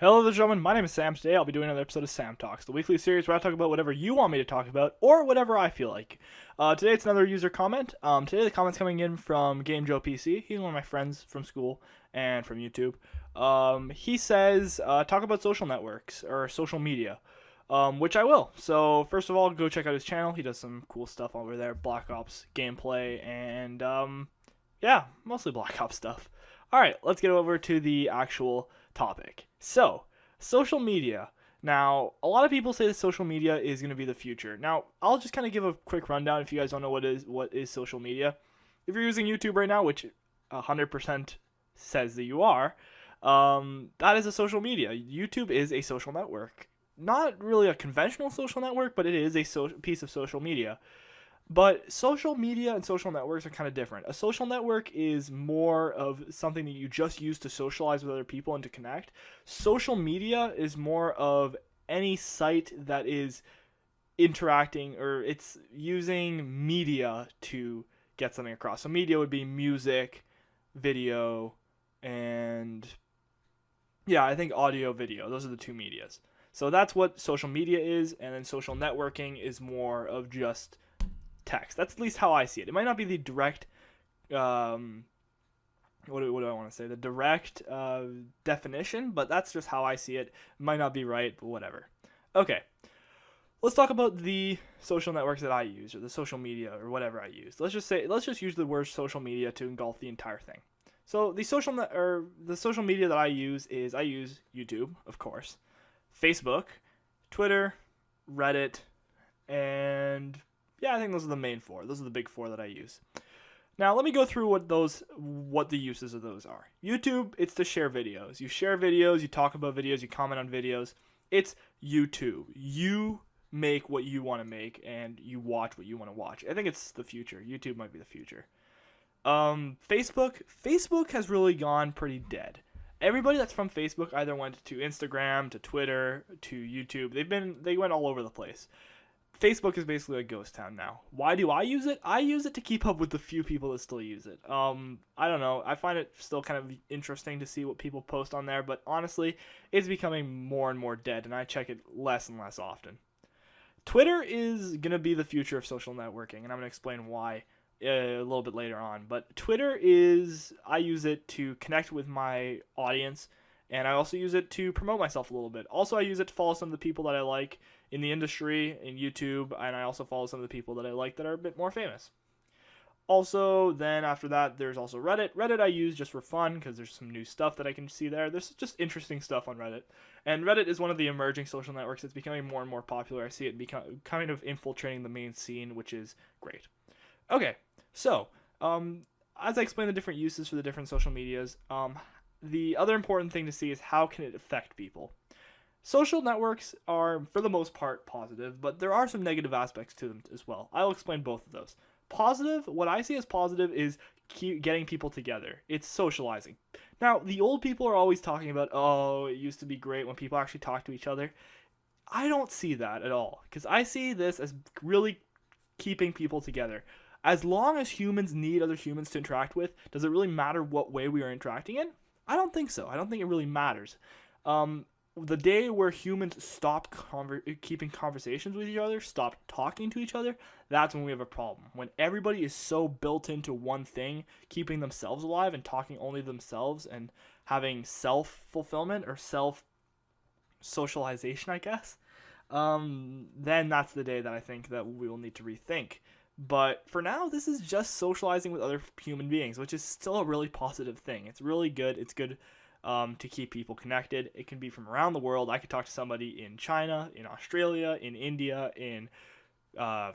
Hello, ladies and gentlemen. My name is Sam. Today I'll be doing another episode of Sam Talks, the weekly series where I talk about whatever you want me to talk about or whatever I feel like. Today it's another user comment. Today the comment's coming in from Game Joe PC. He's one of my friends from school and from YouTube. He says, talk about social networks or social media, which I will. So first of all, go check out his channel. He does some cool stuff over there, Black Ops gameplay, and yeah, mostly Black Ops stuff. All right, let's get over to the actual topic. So, social media. Now, a lot of people say that social media is going to be the future. Now, I'll just kind of give a quick rundown if you guys don't know what is social media. If you're using YouTube right now, which 100% says that you are, that is a social media. YouTube is a social network. Not really a conventional social network, but it is a piece of social media. But social media and social networks are kind of different. A social network is more of something that you just use to socialize with other people and to connect. Social media is more of any site that is interacting or it's using media to get something across. So media would be music, video, and yeah, I think audio, video. Those are the two medias. So that's what social media is, and then social networking is more of just text. That's at least how I see it. It might not be the direct, what do I want to say? The direct definition, but that's just how I see it. It might not be right, but whatever. Okay, let's talk about the social networks that I use, or the social media, or whatever I use. Let's just use the word social media to engulf the entire thing. So the social media that I use YouTube, of course, Facebook, Twitter, Reddit, and yeah, I think those are the main four. Those are the big four that I use. Now, let me go through what the uses of those are. YouTube, it's to share videos. You share videos, you talk about videos, you comment on videos. It's YouTube. You make what you want to make, and you watch what you want to watch. I think it's the future. YouTube might be the future. Facebook has really gone pretty dead. Everybody that's from Facebook either went to Instagram, to Twitter, to YouTube. They went all over the place. Facebook is basically a ghost town now. Why do I use it? I use it to keep up with the few people that still use it. I don't know. I find it still kind of interesting to see what people post on there, but honestly, it's becoming more and more dead, and I check it less and less often. Twitter is going to be the future of social networking, and I'm going to explain why a little bit later on. But I use it to connect with my audience, and I also use it to promote myself a little bit. Also, I use it to follow some of the people that I like in the industry, in YouTube, and I also follow some of the people that I like that are a bit more famous. Also, then after that, there's also Reddit. Reddit I use just for fun, because there's some new stuff that I can see there. There's just interesting stuff on Reddit. And Reddit is one of the emerging social networks that's becoming more and more popular. I see it kind of infiltrating the main scene, which is great. Okay, so, as I explain the different uses for the different social medias, the other important thing to see is how can it affect people. Social networks are, for the most part, positive, but there are some negative aspects to them as well. I'll explain both of those. Positive, what I see as positive is getting people together. It's socializing. Now, the old people are always talking about, oh, it used to be great when people actually talk to each other. I don't see that at all, because I see this as really keeping people together. As long as humans need other humans to interact with, does it really matter what way we are interacting in? I don't think so. I don't think it really matters. The day where humans stop keeping conversations with each other, stop talking to each other, that's when we have a problem. When everybody is so built into one thing, keeping themselves alive and talking only to themselves and having self-fulfillment or self-socialization, I guess, then that's the day that I think that we will need to rethink. But for now, this is just socializing with other human beings, which is still a really positive thing. It's really good. It's good to keep people connected. It can be from around the world. I could talk to somebody in China, in Australia, in India, in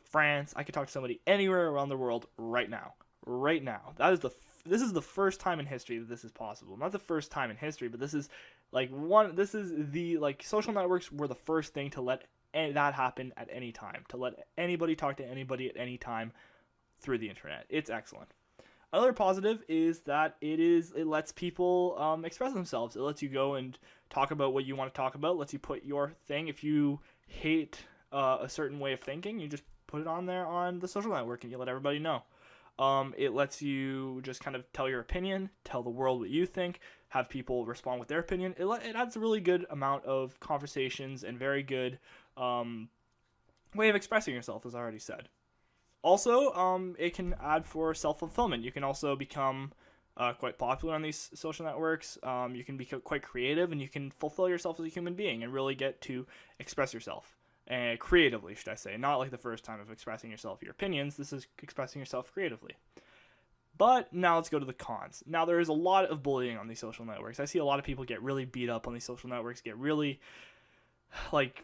France. I could talk to somebody anywhere around the world right now. Right now. This is the first time in history that this is possible. Not the first time in history, but this is social networks were the first thing to let that happen at any time, to let anybody talk to anybody at any time through the internet. It's excellent. Another positive is that it lets people express themselves. It lets you go and talk about what you want to talk about. It lets you put your thing. If you hate a certain way of thinking, you just put it on there on the social network and you let everybody know. It lets you just kind of tell your opinion, tell the world what you think, have people respond with their opinion. It adds a really good amount of conversations and very good way of expressing yourself, as I already said. Also, it can add for self-fulfillment. You can also become quite popular on these social networks. You can be quite creative, and you can fulfill yourself as a human being and really get to express yourself. Creatively, should I say. Not like the first time of expressing yourself, your opinions. This is expressing yourself creatively. But now let's go to the cons. Now, there is a lot of bullying on these social networks. I see a lot of people get really beat up on these social networks, get really,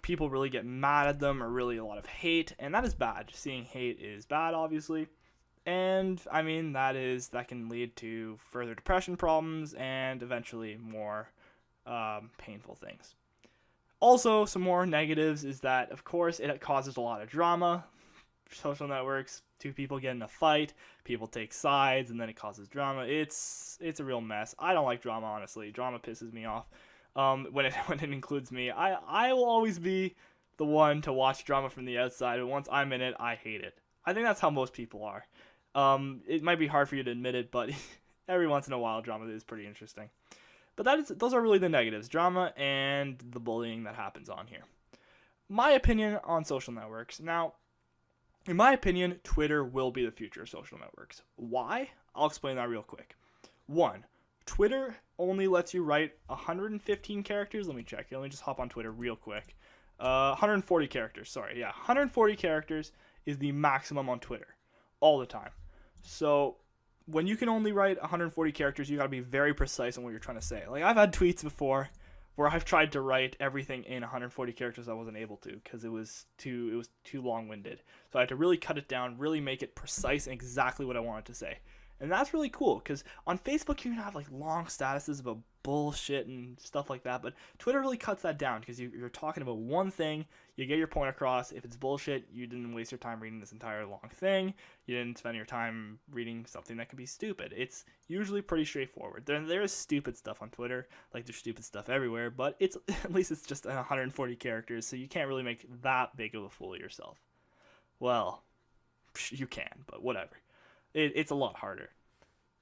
people really get mad at them, or really a lot of hate, and that is bad. Seeing hate is bad, obviously. And, I mean, that can lead to further depression problems and eventually more painful things. Also, some more negatives is that, of course, it causes a lot of drama. Social networks, two people get in a fight, people take sides, and then it causes drama. It's a real mess. I don't like drama, honestly. Drama pisses me off. When it includes me, I will always be the one to watch drama from the outside, but once I'm in it, I hate it. I think that's how most people are. It might be hard for you to admit it, but every once in a while, drama is pretty interesting. But those are really the negatives, drama and the bullying that happens on here. My opinion on social networks. Now, in my opinion, Twitter will be the future of social networks. Why? I'll explain that real quick. 1. Twitter only lets you write 115 characters. Let me check. Let me just hop on Twitter real quick. 140 characters, sorry. Yeah, 140 characters is the maximum on Twitter all the time. So when you can only write 140 characters, you got to be very precise on what you're trying to say. Like, I've had tweets before where I've tried to write everything in 140 characters. I wasn't able to because it was too long-winded. So I had to really cut it down, really make it precise and exactly what I wanted to say. And that's really cool because on Facebook you can have like long statuses about bullshit and stuff like that, but Twitter really cuts that down because you're talking about one thing, you get your point across. If it's bullshit, you didn't waste your time reading this entire long thing. You didn't spend your time reading something that could be stupid. It's usually pretty straightforward. There is stupid stuff on Twitter, like there's stupid stuff everywhere, but it's at least it's just 140 characters, so you can't really make that big of a fool of yourself. Well, you can, but whatever. It's a lot harder.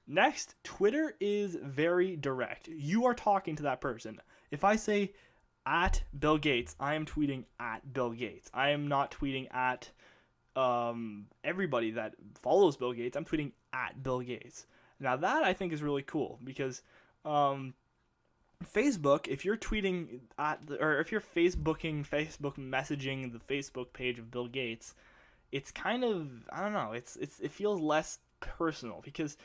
Next, Twitter is very direct. You are talking to that person. If I say at Bill Gates, I am tweeting at Bill Gates. I am not tweeting at everybody that follows Bill Gates. I'm tweeting at Bill Gates. Now that I think is really cool because Facebook, if you're tweeting or if you're Facebook messaging the Facebook page of Bill Gates, it's kind of, I don't know, it feels less personal because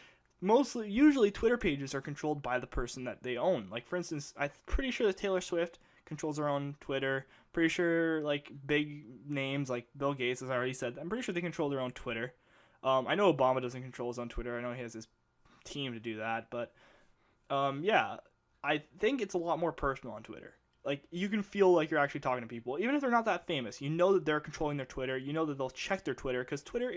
usually Twitter pages are controlled by the person that they own. Like, for instance, I'm pretty sure that Taylor Swift controls her own Twitter. Pretty sure, like, big names like Bill Gates, as I already said, I'm pretty sure they control their own Twitter. I know Obama doesn't control his own Twitter. I know he has his team to do that. But, yeah, I think it's a lot more personal on Twitter. Like, you can feel like you're actually talking to people. Even if they're not that famous, you know that they're controlling their Twitter. You know that they'll check their Twitter. Because Twitter,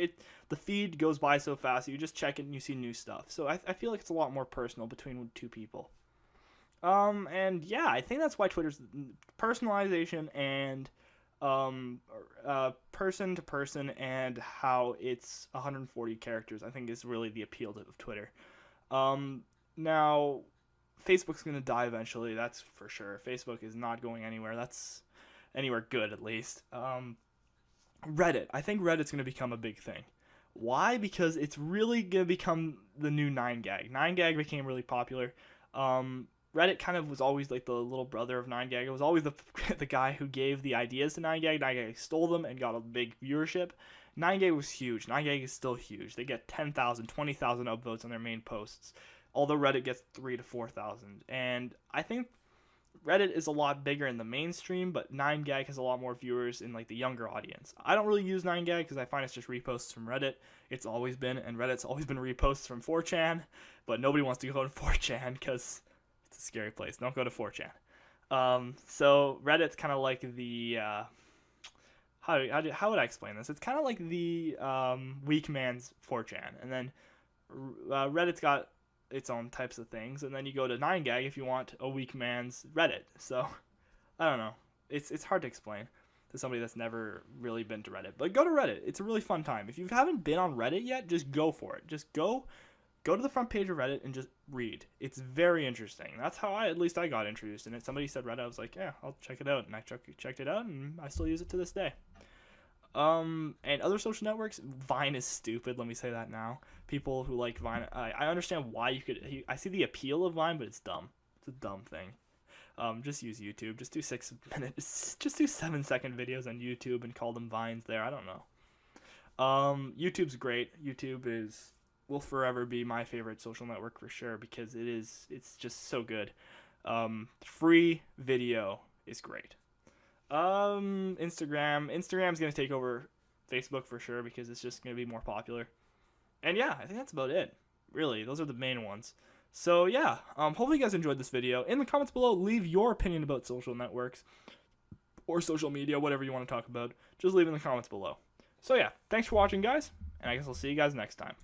the feed goes by so fast. You just check it and you see new stuff. So I feel like it's a lot more personal between two people. And yeah, I think that's why Twitter's personalization and person to person and how it's 140 characters, I think is really the appeal of Twitter. Now, Facebook's going to die eventually, that's for sure. Facebook is not going anywhere. That's anywhere good, at least. Reddit. I think Reddit's going to become a big thing. Why? Because it's really going to become the new 9gag. 9gag became really popular. Reddit kind of was always like the little brother of 9gag. It was always the guy who gave the ideas to 9gag. 9gag stole them and got a big viewership. 9gag was huge. 9gag is still huge. They get 10,000, 20,000 upvotes on their main posts, although Reddit gets 3,000 to 4,000. And I think Reddit is a lot bigger in the mainstream, but 9gag has a lot more viewers in like the younger audience. I don't really use 9gag because I find it's just reposts from Reddit. It's always been, and Reddit's always been reposts from 4chan, but nobody wants to go to 4chan because it's a scary place. Don't go to 4chan. So Reddit's kind of like the how would I explain this? It's kind of like the weak man's 4chan, and then Reddit's got its own types of things, and then you go to 9gag if you want a weak man's Reddit. So I don't know. It's hard to explain. to somebody that's never really been to Reddit. But go to Reddit. It's a really fun time. If you haven't been on Reddit yet, just go for it. Just go to the front page of Reddit and just read. It's very interesting. That's how at least I got introduced in it. Somebody said Reddit, I was like, yeah, I'll check it out. And I checked it out, and I still use it to this day. And other social networks, Vine is stupid. Let me say that now. People who like Vine, I understand why you could. I see the appeal of Vine, but it's dumb. It's a dumb thing. Just use YouTube. Just do 6 minutes. Just do 7-second videos on YouTube and call them Vines. There, I don't know. YouTube's great. YouTube will forever be my favorite social network for sure because it's just so good. Free video is great. Instagram's gonna take over Facebook for sure because it's just gonna be more popular. And yeah, I think that's about it. Really, those are the main ones. So yeah, hopefully you guys enjoyed this video. In the comments below, leave your opinion about social networks or social media, whatever you want to talk about. Just leave in the comments below. So yeah, thanks for watching, guys, and I guess I'll see you guys next time.